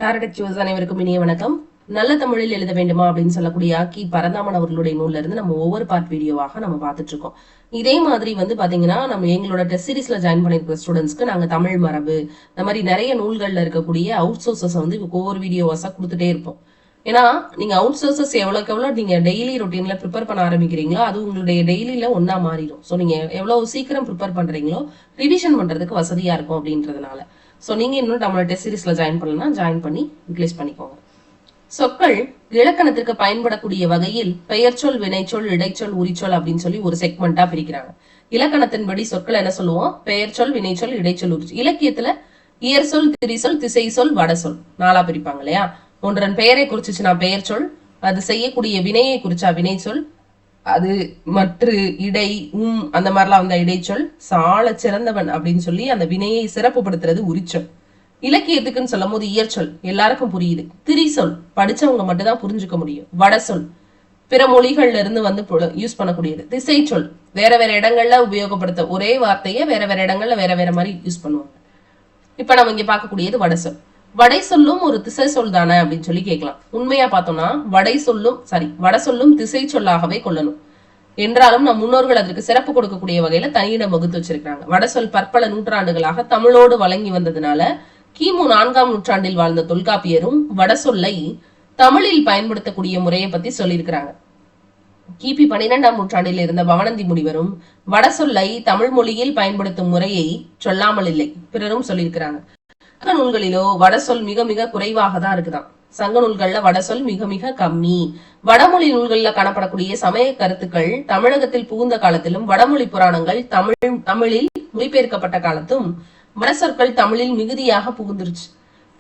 டாரடெக் choose அனைவருக்கும் இனிய வணக்கம். நல்ல தமிழில் எழுத வேண்டுமா அப்படின்னு சொல்லக்கூடிய கி பரந்தாமன் அவர்களுடைய நூல்ல இருந்து நம்ம ஒவ்வொரு பார்ட் வீடியோவாக நம்ம பார்த்துட்டு இருக்கோம். இதே மாதிரி பாத்தீங்கன்னா நம்ம எங்களோட டெஸ்ட் சீரீஸ்ல ஜாயின் பண்ணிருக்கிற ஸ்டூடெண்ட்ஸ்க்கு நாங்க தமிழ் மரபு இந்த மாதிரி நிறைய நூல்கள்ல இருக்கக்கூடிய அவுட் சோர்சஸ் ஒவ்வொரு வீடியோவாஸா கொடுத்துட்டே இருப்போம். ஏன்னா நீங்க அவுட் சோர்சஸ் எவ்வளவுக்கு எவ்வளவு நீங்க டெய்லி ரொட்டீன்ல ப்ரிப்பேர் பண்ண ஆரம்பிக்கிறீங்களோ அது உங்களுடைய டெய்லியில ஒன்னா மாறிடும். ஸோ நீங்க எவ்வளவு சீக்கிரம் ப்ரிப்பேர் பண்றீங்களோ ரிவிஷன் பண்றதுக்கு வசதியா இருக்கும் அப்படின்றதுனால. ஸோ நீங்க இன்னும் நம்மளோட டெஸ்ட் சீரீஸ்ல ஜாயின் பண்ணலாம், ஜாயின் பண்ணி யூட்டிலைஸ் பண்ணிக்கோங்க. சொற்கள் இலக்கணத்திற்கு பயன்படக்கூடிய வகையில் பெயர்ச்சொல், வினைச்சொல், இடைச்சொல், உரிச்சொல் அப்படின்னு சொல்லி ஒரு செக்மெண்டா பிரிக்கிறாங்க. இலக்கணத்தின்படி சொற்கள் என்ன சொல்லுவோம்? பெயர்ச்சொல், வினைச்சொல், இடைச்சொல், உரிச்சொல். இலக்கியத்துல இயற்சொல், திரிசொல், திசை சொல், வடசொல் நாளா பிரிப்பாங்க இல்லையா? ஒன்றன் பெயரை குறிச்சுச்சுன்னா பெயர்ச்சொல், அது செய்யக்கூடிய வினையை குறிச்சா வினைச்சொல், அது மற்ற இடை அந்த மாதிரிலாம் வந்த இடைச்சொல், சால சிறந்தவன் அப்படின்னு சொல்லி அந்த வினையை சிறப்புப்படுத்துறது உரிச்சொல். இலக்கியத்துக்குன்னு சொல்லும் போது இயற்சொல் எல்லாருக்கும் புரியுது. திரிசொல் படிச்சவங்க மட்டும் தான் புரிஞ்சுக்க முடியும். வடசொல் பிற மொழிகள்ல இருந்து யூஸ் பண்ணக்கூடியது. திசை சொல் வேற வேற இடங்கள்ல உபயோகப்படுத்த ஒரே வார்த்தையை வேற வேற இடங்கள்ல வேற வேற மாதிரி யூஸ் பண்ணுவாங்க. இப்ப நம்ம இங்க பார்க்கக்கூடியது வடசொல். வடை சொல்லும் ஒரு திசை சொல் தானே அப்படின்னு சொல்லி கேட்கலாம். உண்மையா பார்த்தோம்னா வட சொல்லும் திசை சொல்லாகவே கொள்ளணும். என்றாலும் நம் முன்னோர்கள் அதற்கு சிறப்பு கொடுக்கக்கூடிய வகையில தனியிடம் வகுத்து வச்சிருக்காங்க. வடசொல் பற்பல நூற்றாண்டுகளாக தமிழோடு வழங்கி வந்ததுனால கிமு 4ஆம் நூற்றாண்டில் வாழ்ந்த தொல்காப்பியரும் வடசொல்லை தமிழில் பயன்படுத்தக்கூடிய முறையை பத்தி சொல்லியிருக்கிறாங்க. கிபி 12ஆம் நூற்றாண்டில் இருந்த பவனந்தி முனிவரும் வடசொல்லை தமிழ் மொழியில் பயன்படுத்தும் முறையை சொல்லாமல் இல்லை, பிறரும் சொல்லியிருக்கிறாங்க. சங்க நூல்களிலோ வடசொல் மிக மிக குறைவாக தான் இருக்குதான். சங்க நூல்கள்ல வடசொல் மிக மிக கம்மி. வடமொழி நூல்கள்ல காணப்படக்கூடிய சமய கருத்துக்கள் தமிழகத்தில் புகுந்த காலத்திலும் வடமொழி புராணங்கள் தமிழில் மொழிபெயர்க்கப்பட்ட காலத்தும் வடசொற்கள் தமிழில் மிகுதியாக புகுந்துருச்சு.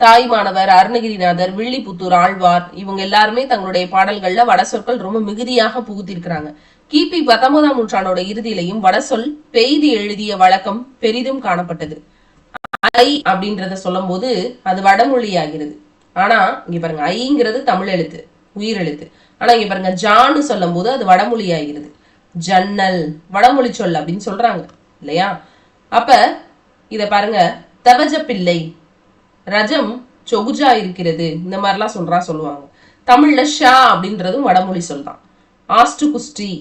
தாய்மானவர், அருணகிரிநாதர், வில்லிபுத்தூர் ஆழ்வார் இவங்க எல்லாருமே தங்களுடைய பாடல்கள்ல வடசொற்கள் ரொம்ப மிகுதியாக புகுத்திருக்கிறாங்க. கிபி 19ஆம் நூற்றாண்டோட இறுதியிலையும் வடசொல் பெய்து எழுதிய வழக்கம் பெரிதும் காணப்பட்டது. ஐ அப்படின்றத சொல்லும் போது அது வடமொழி ஆகிறது. ஆனா இங்க பாருங்க, ஐங்கிறது தமிழ் எழுத்து, உயிர் எழுத்து. ஆனா இங்க பாருங்க, ஜான்னு சொல்லும் போது அது வடமொழி ஆகிறது. ஜன்னல் வடமொழி சொல் அப்படின்னு சொல்றாங்க இல்லையா? அப்ப இத பாருங்க, தவஜ பிள்ளை, ரஜம் சொகுஜா இருக்கிறது, இந்த மாதிரிலாம் சொல்லுவாங்க. தமிழ்ல ஷா அப்படின்றதும் வடமொழி சொல் தான். ஆஸ்டு குஸ்டி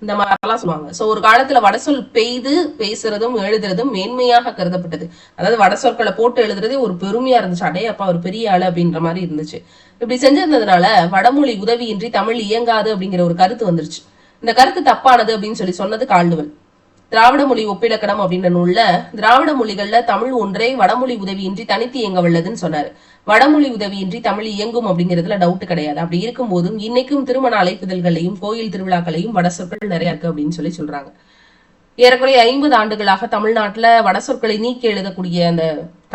இந்த மாதிரிலாம் சொல்லுவாங்க. சோ ஒரு காலத்துல வடசொல் பெய்து பேசுறதும் எழுதுறதும் மேன்மையாக கருதப்பட்டது. அதாவது வடசொற்களை போட்டு எழுதுறதே ஒரு பெருமையா இருந்துச்சு. அடே அப்பா ஒரு பெரிய ஆளு அப்படின்ற மாதிரி இருந்துச்சு. இப்படி செஞ்சிருந்ததுனால வடமொழி உதவியின்றி தமிழ் இயங்காது அப்படிங்கிற ஒரு கருத்து வந்துருச்சு. இந்த கருத்து தப்பானது அப்படின்னு சொன்னது கால்டுவெல். திராவிட மொழி ஒப்பிலக்கணம் அப்படின்ற நூல்ல திராவிட மொழிகள்ல தமிழ் ஒன்றே வடமொழி உதவியின்றி தனித்து இயங்க வல்லதுன்னு சொன்னாரு. வடமொழி உதவியின்றி தமிழ் இயங்கும் அப்படிங்கிறதுல டவுட் கிடையாது. அப்படி இருக்கும் போதும் இன்னைக்கும் திருமண அழைப்புதல்களையும் கோயில் திருவிழாக்களையும் வடசொற்கள் நிறைய இருக்கு அப்படின்னு சொல்றாங்க. ஏறக்குறைய 50 ஆண்டுகளாக தமிழ்நாட்டுல வடசொற்களை நீக்கி எழுதக்கூடிய அந்த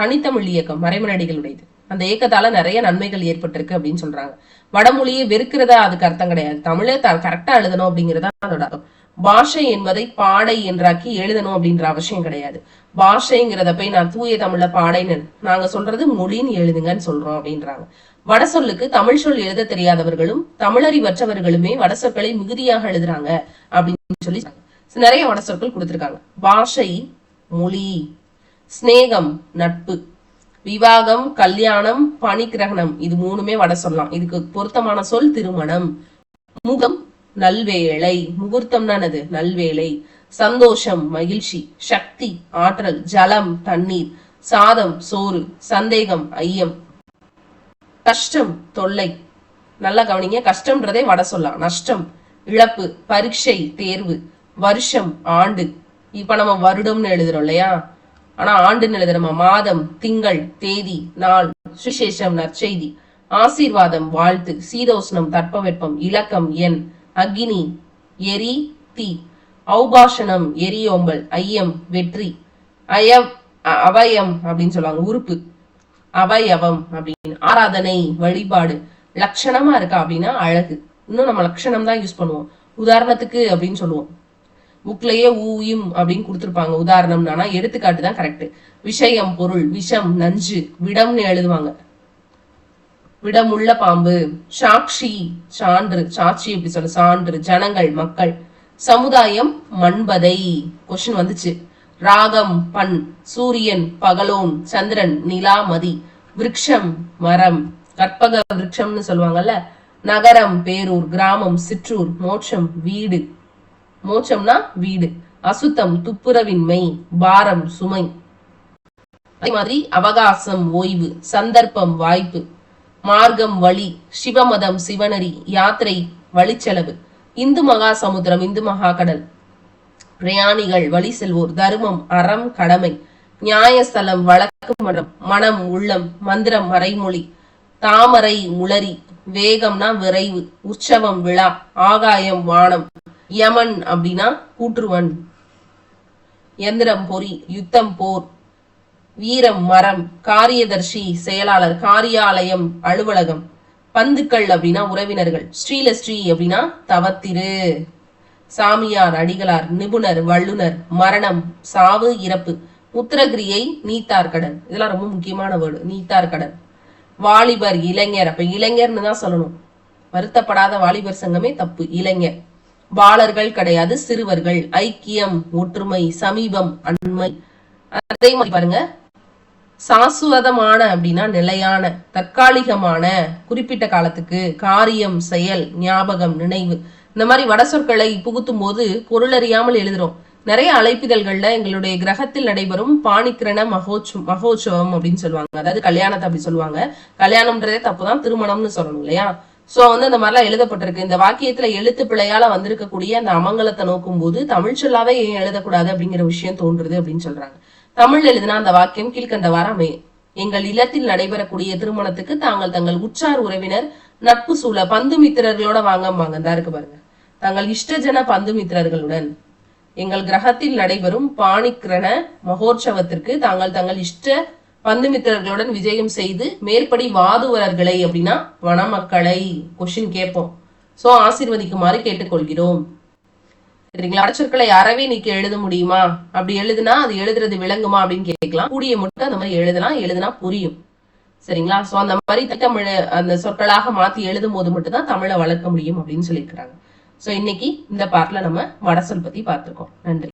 தனித்தமிழ் இயக்கம் மறைமலடிகளுடையது. அந்த இயக்கத்தால நிறைய நன்மைகள் ஏற்பட்டிருக்கு அப்படின்னு சொல்றாங்க. வடமொழியை வெறுக்கிறதா அதுக்கு அர்த்தம் கிடையாது. தமிழே கரெக்டா எழுதணும் அப்படிங்கிறதா அதோட அர்த்தம். பாஷை என்பதை பாடை என்றாக்கி எழுதணும் அப்படின்ற அவசியம் கிடையாது. பாஷைங்கிறத போய் நான் தூய தமிழ்ல பாடைன்னு நாங்க சொல்றது மொழின்னு எழுதுங்கன்னு சொல்றோம் அப்படின்றாங்க. வடசொல்லுக்கு தமிழ் சொல் எழுத தெரியாதவர்களும் தமிழறிவற்றவர்களுமே வடசொற்களை மிகுதியாக எழுதுறாங்க அப்படின்னு சொல்லி நிறைய வடசொற்கள் கொடுத்திருக்காங்க. பாஷை மொழி, ஸ்நேகம் நட்பு, விவாகம் கல்யாணம், பணிக்கிரகணம் இது 3மே வட சொல்லலாம். இதுக்கு பொருத்தமான சொல் திருமணம். முகம் நல்வேளை, முகூர்த்தம்னா என்னது? நல்வேளை. சந்தோஷம் மகிழ்ச்சி, சக்தி ஆற்றல், ஜலம் தண்ணீர், சாதம் சோறு, சந்தேகம் ஐயம், கஷ்டம் தொல்லை. நல்லா கவனிங்க, கஷ்டம்ன்றதே வட சொல்லலாம். நஷ்டம் இழப்பு, பரீட்சை தேர்வு, வருஷம் ஆண்டு. இப்ப நம்ம வருடம்னு எழுதுறோம் இல்லையா? ஆனா ஆண்டுன்னு எழுதுறோமா? மாதம் திங்கள் தேதி நாள், சுசேஷம் நற்செய்தி, ஆசீர்வாதம் வாழ்த்து, சீதோஷ்ணம் தட்பவெப்பம், இலக்கம் எண், அக்னி எரி தீ, ஔபாஷணம் எரியோம்பல், ஐயம் வெற்றி, அவயம் அப்படின்னு சொல்லுவாங்க உறுப்பு, அவயவம் அப்படின்னு. ஆராதனை வழிபாடு. லட்சணமா இருக்கா அப்படின்னா அழகு. இன்னும் நம்ம லட்சணம் தான் யூஸ் பண்ணுவோம். உதாரணத்துக்கு அப்படின்னு சொல்லுவோம். புக்லயே ஊயும் அப்படின்னு கொடுத்துருப்பாங்க உதாரணம்னா, எடுத்துக்காட்டு தான் கரெக்ட். விஷயம் பொருள், விஷம் நஞ்சு, விடம்னு எழுதுவாங்க, விடமுள்ள பாம்பு. சாட்சி சான்று, சாட்சி எப்படி சொல்ல சான்று, ஜனங்கள் மக்கள். சமுதாயம் மண்பதை, கொஸ்டின் வந்துச்சு. ராகம் பண், சூரியன் பகலோன், சந்திரன் நிலா மதி, விருட்சம் மரம், கற்பக விருட்சம்னு சொல்லுவாங்கல்ல. நகரம் பேரூர், கிராமம் சிற்றூர், மோட்சம் வீடு, மோட்சம்னா வீடு. அசுத்தம் துப்புரவின்மை, பாரம் சுமை. அதே மாதிரி அவகாசம் ஓய்வு, சந்தர்ப்பம் வாய்ப்பு, மார்க்கம் வழி, சிவமதம் சிவனரி, யாத்திரை வழிச்செலவு, இந்து மகா சமுத்திரம் இந்து மகா கடல், பிரயாணிகள் வழி செல்வோர், தர்மம் அறம் கடமை, நியாயஸ்தலம் வழக்கு மன்றம், மனம் உள்ளம், மந்திரம் மறைமொழி, தாமரை முளரி, வேகம்னா விரைவு, உற்சவம் விழா, ஆகாயம் வானம், யமன் அப்படின்னா கூற்றுவன், எந்திரம் பொறி, யுத்தம் போர், வீரம் மரம், காரியதர்ஷி செயலாளர், காரியாலயம் அலுவலகம், பந்துக்கள் அப்படின்னா உறவினர்கள், ஸ்ரீலஸ்ரீ அப்படின்னா தவத்திரு, சாமியார் அடிகளார், நிபுணர் வல்லுனர், மரணம் சாவு இறப்பு, உத்தரகிரியை நீத்தார்கடன், இதெல்லாம் ரொம்ப முக்கியமான வேர்டு, நீத்தார்கடன். வாலிபர் இளைஞர், அப்ப இளைஞர்னு தான் சொல்லணும், வருத்தப்படாத வாலிபர் சங்கமே தப்பு, இளைஞர். பாலர்கள் கிடையாது சிறுவர்கள், ஐக்கியம் ஒற்றுமை, சமீபம் அண்மை. அதே மாதிரி பாருங்க, சாசுவதமான அப்படின்னா நிலையான, தற்காலிகமான குறிப்பிட்ட காலத்துக்கு, காரியம் செயல், ஞாபகம் நினைவு. இந்த மாதிரி வட சொற்களை புகுத்தும் போது பொருளறியாமல் எழுதுறோம். நிறைய அழைப்பிதழ்கள்ல எங்களுடைய கிரகத்தில் நடைபெறும் பாணிக்கிரண மகோற்சவம் அப்படின்னு சொல்லுவாங்க, அதாவது கல்யாணத்தை அப்படி சொல்லுவாங்க. கல்யாணம்ன்றதே தப்புதான், திருமணம்னு சொல்லணும் இல்லையா. சோ இந்த மாதிரிலாம் எழுதப்பட்டிருக்கு. இந்த வாக்கியத்துல எழுத்து பிழையால வந்திருக்கக்கூடிய அந்த அமங்கலத்தை நோக்கும் போது தமிழ் சொல்லாவே ஏன் எழுதக்கூடாது அப்படிங்கிற விஷயம் தோன்றுது அப்படின்னு சொல்றாங்க. தமிழ் எழுதினா அந்த வாக்கியம் கீழ்கண்டவாறு அமையும். எங்கள் இல்லத்தில் நடைபெறக்கூடிய திருமணத்துக்கு தாங்கள் தங்கள் உற்றார் உறவினர் நட்பு சூழ பந்து மித்திரர்களோட வாங்கம்பாங்க. இந்த இருக்கு பாருங்க, தங்கள் இஷ்டஜன பந்து மித்திரர்களுடன் எங்கள் கிரகத்தில் நடைபெறும் பாணிக்கிரண மகோற்சவத்திற்கு தாங்கள் தங்கள் இஷ்ட பந்துமித்திரர்களுடன் விஜயம் செய்து மேற்படி வாதுவரர்களை அப்படின்னா வனமக்களை கொஸ்டின் கேட்போம். சோ ஆசீர்வதிக்குமாறு கேட்டுக்கொள்கிறோம். சரிங்களா. அடச்சொற்களை அறவே நீக்க எழுத முடியுமா, அப்படி எழுதுனா அது எழுதுறது விளங்குமா அப்படின்னு கேட்கலாம். கூடிய மட்டும் அந்த மாதிரி எழுதுனா புரியும். சரிங்களா. சோ அந்த மாதிரி தமிழ் அந்த சொற்களாக மாத்தி எழுதும் போது மட்டும்தான் தமிழை வளர்க்க முடியும் அப்படின்னு சொல்லியிருக்கிறாங்க. சோ இன்னைக்கு இந்த பார்ட்ல நம்ம வடசொல் பத்தி பார்த்திருக்கோம். நன்றி.